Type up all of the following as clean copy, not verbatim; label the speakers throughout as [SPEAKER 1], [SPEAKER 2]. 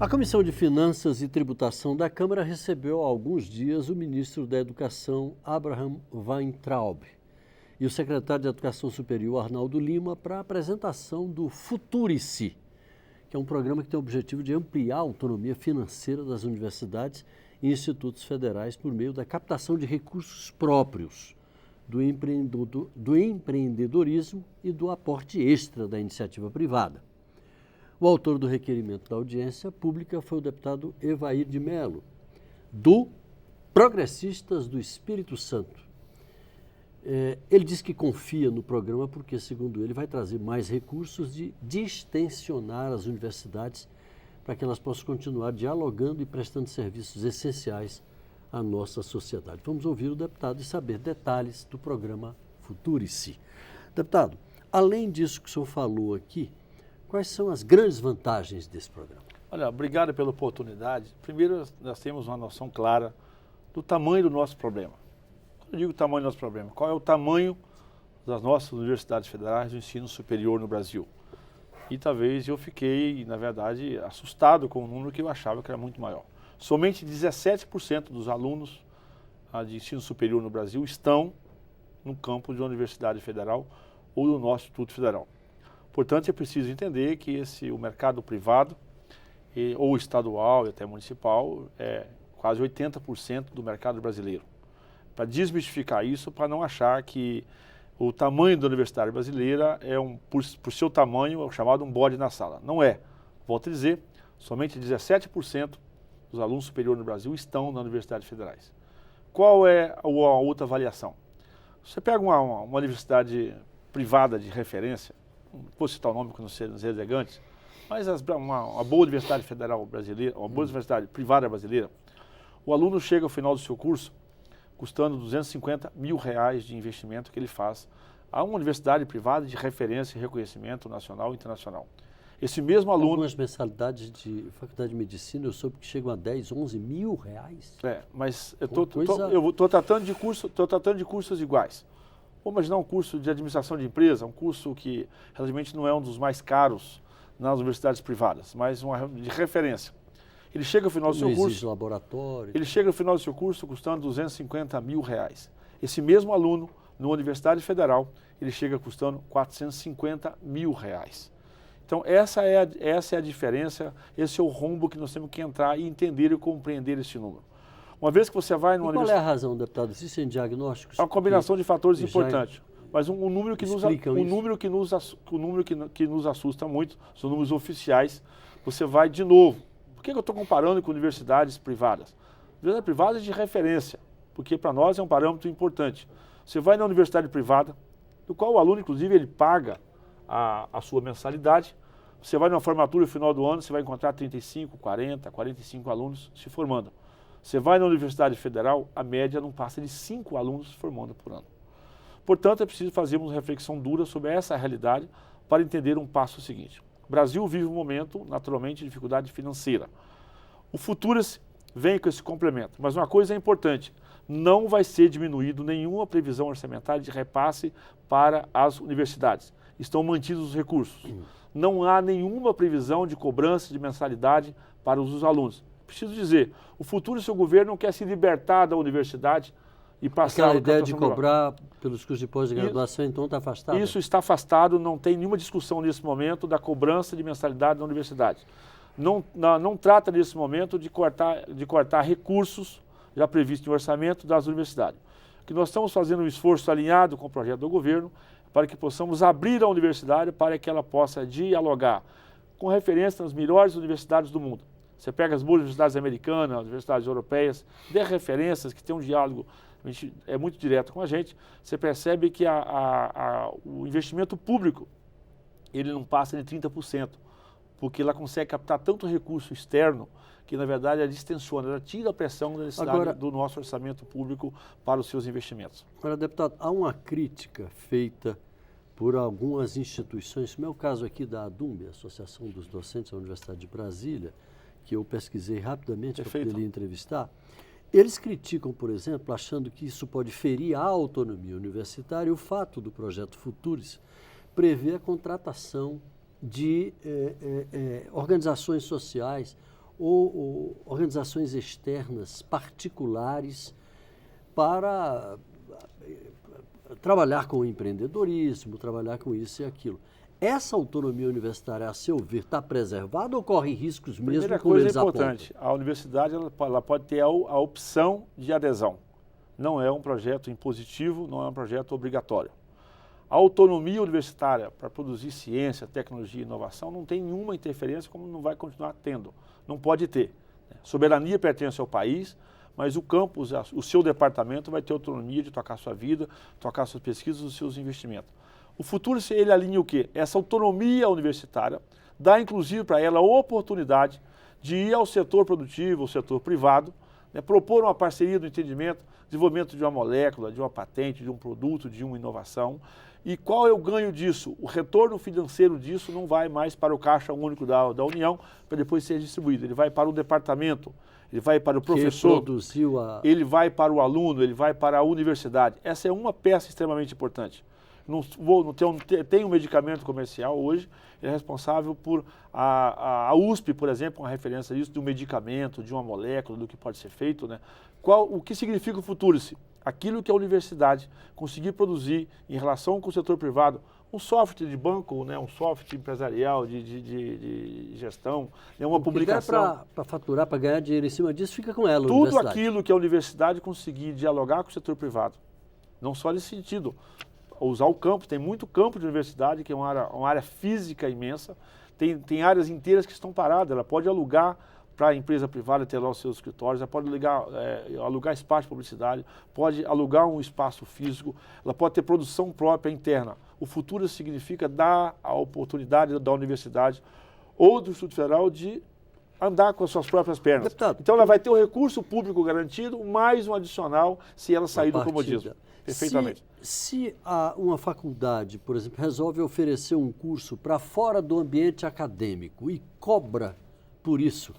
[SPEAKER 1] A Comissão de Finanças e Tributação da Câmara recebeu há alguns dias o ministro da Educação, Abraham Weintraub, e o secretário de Educação Superior, Arnaldo Lima, para a apresentação do Futurice, que é um programa que tem o objetivo de ampliar a autonomia financeira das universidades e institutos federais por meio da captação de recursos próprios, do empreendedorismo e do aporte extra da iniciativa privada. O autor do requerimento da audiência pública foi o deputado Evair de Mello, do Progressistas do Espírito Santo. Ele diz que confia no programa porque, segundo ele, vai trazer mais recursos de distensionar as universidades para que elas possam continuar dialogando e prestando serviços essenciais à nossa sociedade. Vamos ouvir o deputado e saber detalhes do programa Futurice. Deputado, além disso que o senhor falou aqui, quais são as grandes vantagens desse programa?
[SPEAKER 2] Olha, obrigado pela oportunidade. Primeiro, nós temos uma noção clara do tamanho do nosso problema. Quando eu digo tamanho do nosso problema, qual é o tamanho das nossas universidades federais do ensino superior no Brasil? E talvez eu fiquei, na verdade, assustado com o número que eu achava que era muito maior. Somente 17% dos alunos de ensino superior no Brasil estão no campus de uma universidade federal ou do nosso Instituto Federal. Portanto, é preciso entender que o mercado privado, ou estadual e até municipal, é quase 80% do mercado brasileiro. Para desmistificar isso, para não achar que o tamanho da universidade brasileira é, por seu tamanho, é o chamado um bode na sala. Não é. Volto a dizer, somente 17% dos alunos superiores no Brasil estão nas universidades federais. Qual é a outra avaliação? Você pega uma universidade privada de referência, não vou citar o nome para não ser elegante, mas uma boa universidade federal brasileira, uma boa universidade privada brasileira, o aluno chega ao final do seu curso custando R$250 mil de investimento que ele faz a uma universidade privada de referência e reconhecimento nacional e internacional. Esse mesmo aluno...
[SPEAKER 1] Algumas mensalidades de faculdade de medicina eu soube que chegam a 10, 11 mil reais.
[SPEAKER 2] Mas eu estou tratando de cursos iguais. Vamos imaginar um curso de administração de empresa, um curso que relativamente não é um dos mais caros nas universidades privadas, mas de referência. Ele chega ao final do seu curso,
[SPEAKER 1] laboratório.
[SPEAKER 2] Ele chega ao final do seu curso custando R$250 mil. Esse mesmo aluno, numa universidade federal, ele chega custando R$450 mil. Então, essa é a diferença, esse é o rombo que nós temos que entrar e entender e compreender esse número. Uma vez que você vai numa
[SPEAKER 1] universidade... Qual é a razão, deputado? Existem diagnósticos?
[SPEAKER 2] É uma combinação de fatores importantes. Mas um número que nos assusta muito, são números oficiais. Você vai de novo. Por que eu estou comparando com universidades privadas? Universidades privadas de referência, porque para nós é um parâmetro importante. Você vai na universidade privada, do qual o aluno, inclusive, ele paga a sua mensalidade. Você vai numa formatura no final do ano, você vai encontrar 35, 40, 45 alunos se formando. Você vai na Universidade Federal, a média não passa de 5 alunos se formando por ano. Portanto, é preciso fazermos uma reflexão dura sobre essa realidade para entender um passo seguinte. O Brasil vive um momento, naturalmente, de dificuldade financeira. O Futurice vem com esse complemento, mas uma coisa é importante, não vai ser diminuído nenhuma previsão orçamentária de repasse para as universidades. Estão mantidos os recursos. Não há nenhuma previsão de cobrança de mensalidade para os alunos. Preciso dizer, o futuro seu governo não quer se libertar da universidade e passar...
[SPEAKER 1] Aquela ideia de cobrar pelos cursos de pós-graduação, então está afastado?
[SPEAKER 2] Isso está afastado, não tem nenhuma discussão nesse momento da cobrança de mensalidade na universidade. Não trata nesse momento de cortar recursos já previstos no orçamento das universidades. Que nós estamos fazendo um esforço alinhado com o projeto do governo para que possamos abrir a universidade para que ela possa dialogar com referência nas melhores universidades do mundo. Você pega as boas universidades americanas, as universidades europeias, de referências que têm um diálogo muito direto com a gente, você percebe que o investimento público ele não passa de 30%, porque ela consegue captar tanto recurso externo que, na verdade, ela distensiona, ela tira a pressão da necessidade do nosso orçamento público para os seus investimentos.
[SPEAKER 1] Agora, deputado, há uma crítica feita por algumas instituições, no meu caso aqui da ADUMB, Associação dos Docentes da Universidade de Brasília, que eu pesquisei rapidamente para poder lhe entrevistar, eles criticam, por exemplo, achando que isso pode ferir a autonomia universitária, o fato do projeto Futurice prever a contratação de organizações sociais ou organizações externas particulares para trabalhar com o empreendedorismo, trabalhar com isso e aquilo. Essa autonomia universitária, a seu ver, está preservada ou corre riscos mesmo?
[SPEAKER 2] Primeira
[SPEAKER 1] como
[SPEAKER 2] coisa
[SPEAKER 1] eles
[SPEAKER 2] importante,
[SPEAKER 1] apontam?
[SPEAKER 2] a universidade ela pode ter a opção de adesão. Não é um projeto impositivo, não é um projeto obrigatório. A autonomia universitária para produzir ciência, tecnologia e inovação não tem nenhuma interferência, como não vai continuar tendo. Não pode ter. Soberania pertence ao país, mas o campus, o seu departamento vai ter autonomia de tocar sua vida, tocar suas pesquisas, os seus investimentos. O futuro, ele alinha o quê? Essa autonomia universitária dá, inclusive, para ela a oportunidade de ir ao setor produtivo, ao setor privado, propor uma parceria do entendimento, desenvolvimento de uma molécula, de uma patente, de um produto, de uma inovação. E qual é o ganho disso? O retorno financeiro disso não vai mais para o caixa único da União para depois ser distribuído. Ele vai para o departamento, ele vai para o professor, ele vai para o aluno, ele vai para a universidade. Essa é uma peça extremamente importante. Não tem um medicamento comercial hoje, ele é responsável por a USP, por exemplo, uma referência disso, de um medicamento, de uma molécula, do que pode ser feito, né? O que significa o Futurice? Aquilo que a universidade conseguir produzir em relação com o setor privado, um software de banco, né, um software empresarial de gestão, uma publicação.
[SPEAKER 1] Para faturar, para ganhar dinheiro em cima disso, fica com ela.
[SPEAKER 2] Tudo aquilo que a universidade conseguir dialogar com o setor privado, não só nesse sentido, usar o campus, tem muito campo de universidade, que é uma área física imensa, tem áreas inteiras que estão paradas, ela pode alugar para a empresa privada ter lá os seus escritórios, ela pode alugar espaço de publicidade, pode alugar um espaço físico, ela pode ter produção própria interna. O futuro significa dar a oportunidade da universidade ou do Instituto Federal de andar com as suas próprias pernas.
[SPEAKER 1] Deputado,
[SPEAKER 2] então ela vai ter o recurso público garantido, mais um adicional se ela sair do comodismo. Perfeitamente.
[SPEAKER 1] Se uma faculdade, por exemplo, resolve oferecer um curso para fora do ambiente acadêmico e cobra por isso,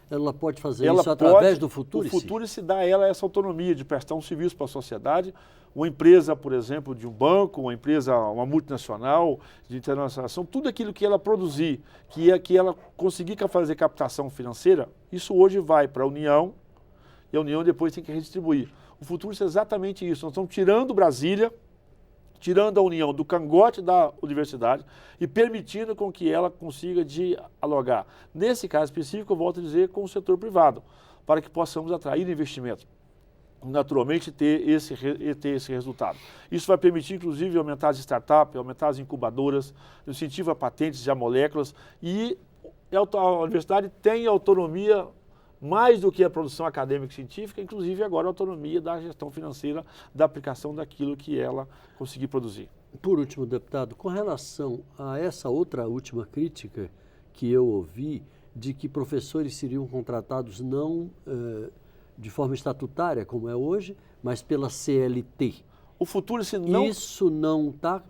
[SPEAKER 1] ela pode fazer isso através do Futurice?
[SPEAKER 2] O Futurice dá a ela essa autonomia de prestar um serviço para a sociedade. Uma empresa, por exemplo, de um banco, uma multinacional, de internacionalização, tudo aquilo que ela produzir, que ela conseguir fazer captação financeira, isso hoje vai para a União e a União depois tem que redistribuir. O Futurice é exatamente isso. Nós estamos tirando Brasília, tirando a União do cangote da universidade e permitindo com que ela consiga dialogar. Nesse caso específico, eu volto a dizer, com o setor privado, para que possamos atrair investimento. Naturalmente, ter esse resultado. Isso vai permitir, inclusive, aumentar as startups, aumentar as incubadoras, incentivo a patentes e a moléculas, e a universidade tem autonomia mais do que a produção acadêmica e científica, inclusive agora a autonomia da gestão financeira, da aplicação daquilo que ela conseguir produzir.
[SPEAKER 1] Por último, deputado, com relação a essa outra última crítica que eu ouvi, de que professores seriam contratados não de forma estatutária, como é hoje, mas pela CLT.
[SPEAKER 2] O Futurice não...
[SPEAKER 1] Isso não está...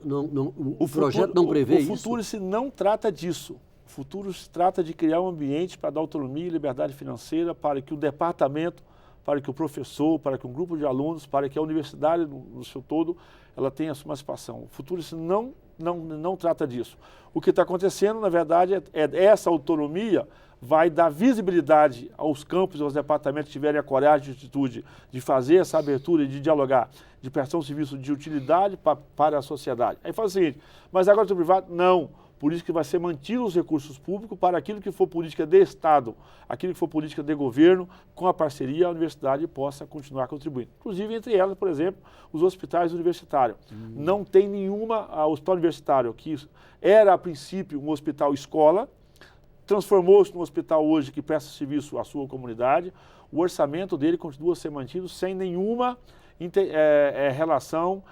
[SPEAKER 1] O projeto não prevê isso?
[SPEAKER 2] O Futurice não trata disso. O Futurice trata de criar um ambiente para dar autonomia e liberdade financeira para que o departamento, para que o professor, para que um grupo de alunos, para que a universidade no seu todo, ela tenha a sua emancipação. O Futurice não trata disso. O que está acontecendo, na verdade, é essa autonomia vai dar visibilidade aos campos e aos departamentos que tiverem a coragem e a atitude de fazer essa abertura e de dialogar, de prestar um serviço de utilidade para a sociedade. Aí fala o seguinte, mas agora o privado? Não. Por isso que vai ser mantido os recursos públicos para aquilo que for política de Estado, aquilo que for política de governo, com a parceria, a universidade possa continuar contribuindo. Inclusive, entre elas, por exemplo, os hospitais universitários. Não tem nenhuma hospital universitário que era, a princípio, um hospital escola, transformou-se num hospital hoje que presta serviço à sua comunidade. O orçamento dele continua a ser mantido sem nenhuma relação...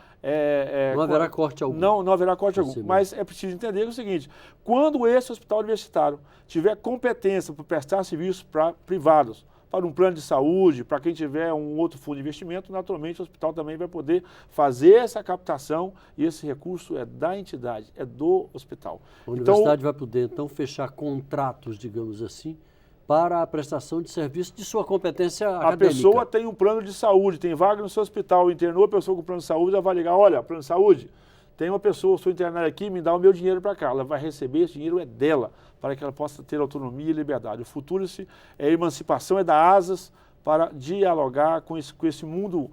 [SPEAKER 1] não haverá corte algum.
[SPEAKER 2] Não haverá corte algum. Mas é preciso entender o seguinte, quando esse hospital universitário tiver competência para prestar serviços para privados, para um plano de saúde, para quem tiver um outro fundo de investimento, naturalmente o hospital também vai poder fazer essa captação e esse recurso é da entidade, é do hospital.
[SPEAKER 1] A universidade vai poder, então, fechar contratos, digamos assim, para a prestação de serviço de sua competência acadêmica.
[SPEAKER 2] A pessoa tem um plano de saúde, tem vaga no seu hospital, internou a pessoa com plano de saúde, ela vai ligar, olha, plano de saúde, Tem uma pessoa, sou internária aqui, me dá o meu dinheiro para cá. Ela vai receber, esse dinheiro é dela, para que ela possa ter autonomia e liberdade. O Futurice é a emancipação, é dar asas para dialogar com esse mundo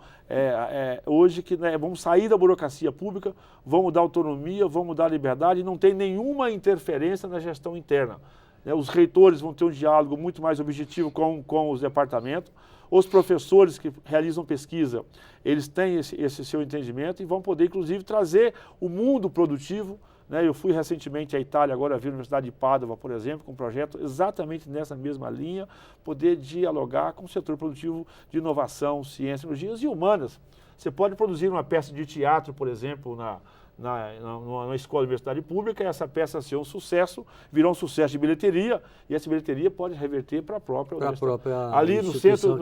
[SPEAKER 2] hoje que, né, vamos sair da burocracia pública, vamos dar autonomia, vamos dar liberdade, e não tem nenhuma interferência na gestão interna. Os reitores vão ter um diálogo muito mais objetivo com os departamentos. Os professores que realizam pesquisa, eles têm esse seu entendimento e vão poder, inclusive, trazer o mundo produtivo. Eu fui recentemente à Itália, agora vi a Universidade de Pádua, por exemplo, com um projeto exatamente nessa mesma linha, poder dialogar com o setor produtivo de inovação, ciência, tecnologias e humanas. Você pode produzir uma peça de teatro, por exemplo, numa escola universidade pública, e essa peça ser um sucesso, virou um sucesso de bilheteria, e essa bilheteria pode reverter para a própria universidade. Ali no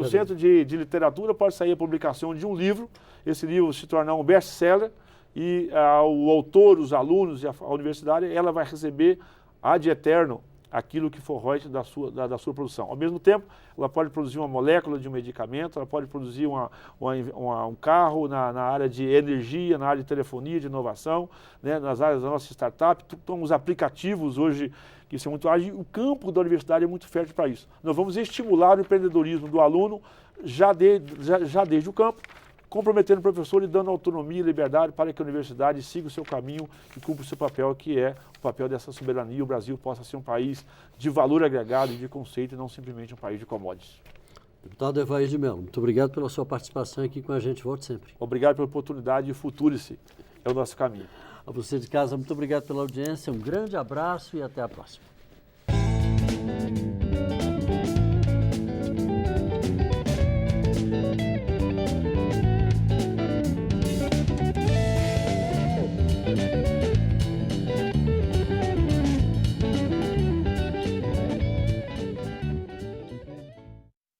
[SPEAKER 2] centro de literatura pode sair a publicação de um livro, esse livro se tornar um best-seller, e o autor, os alunos e a universidade, ela vai receber ad eterno aquilo que for royalties da sua produção. Ao mesmo tempo, ela pode produzir uma molécula de um medicamento, ela pode produzir um carro na área de energia, na área de telefonia, de inovação, né, nas áreas da nossa startup. Então, os aplicativos hoje, que são muito ágeis, o campo da universidade é muito fértil para isso. Nós vamos estimular o empreendedorismo do aluno já desde o campo, comprometendo o professor e dando autonomia e liberdade para que a universidade siga o seu caminho e cumpra o seu papel, que é o papel dessa soberania. O Brasil possa ser um país de valor agregado e de conceito e não simplesmente um país de commodities.
[SPEAKER 1] Deputado Evair de Mello, muito obrigado pela sua participação aqui com a gente. Volte sempre.
[SPEAKER 2] Obrigado pela oportunidade e Futurice é o nosso caminho.
[SPEAKER 1] A você de casa, muito obrigado pela audiência, um grande abraço e até a próxima.